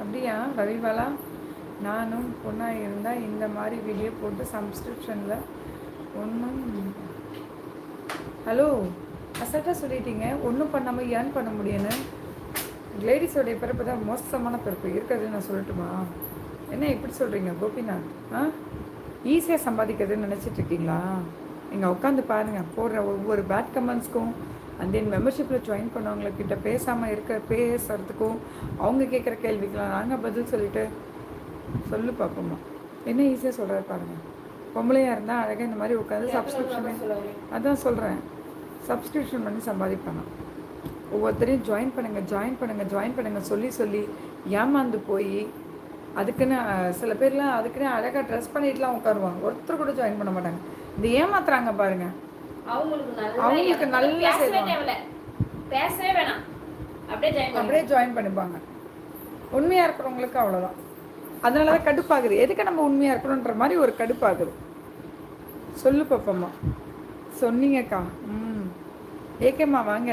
அப்படியா ரவிபாலா? நானும் பொண்ணாக இருந்தால் இந்த மாதிரி வீடியோ போட்டு சப்ஸ்கிரிப்ஷனில் ஒன்றும். ஹலோ, அசட்டாக சொல்லிட்டீங்க ஒன்றும் பண்ணாமல் ஏர்ன் பண்ண முடியும்னு. லேடிஸோடைய பிறப்பு தான் மோசமான பிறப்பு இருக்கிறது, நான் சொல்லட்டுமா? என்ன இப்படி சொல்கிறீங்க கோபிநாத்? ஈஸியாக சம்பாதிக்கிறதுன்னு நினச்சிட்ருக்கீங்களா? நீங்கள் உட்காந்து பாருங்கள், போடுற ஒவ்வொரு பேட் கமெண்ட்ஸ்க்கும் அண்ட் தென் மெம்பர்ஷிப்பில் ஜாயின் பண்ணவங்கக்கிட்ட பேசாமல் பேசுகிறதுக்கும் அவங்க கேட்குற கேள்விக்கெலாம் நாங்கள் பதில் சொல்லிவிட்டு சொல்லு பார்ப்போம்மா. என்ன ஈஸியாக சொல்கிறாரு பாருங்கள். பொம்பளையாக இருந்தால் அழகாக இந்த மாதிரி உட்காந்து சப்ஸ்கிரிப்ஷன், அதான் சொல்கிறேன், சப்ஸ்கிரிப்ஷன் பண்ணி சம்பாதிப்பாங்க. ஒவ்வொருத்தரையும் ஜாயின் பண்ணுங்கள் சொல்லி ஏமாந்து போய் அதுக்குன்னு சில பேர்லாம் அதுக்குன்னு அழகாக ட்ரெஸ் பண்ணிட்டுலாம் உட்காருவாங்க. ஒருத்தர் கூட ஜாயின் பண்ண மாட்டாங்க. இந்த ஏமாத்துறாங்க பாருங்கள், அவங்களுக்கு நல்லா பேசவே வேணாம், அப்படியே ஜாயின் பண்ணிப்பாங்க. உண்மையாக இருக்கிறவங்களுக்கு அவ்வளோதான். அதனால தான் கடுப்பாகுது. எதுக்கு நம்ம உண்மையாக இருக்கணுன்ற மாதிரி ஒரு கடுப்பாகுது. சொல்லு பாப்பம்மா. சொன்னீங்கக்கா. ஏகேம்மா வாங்க.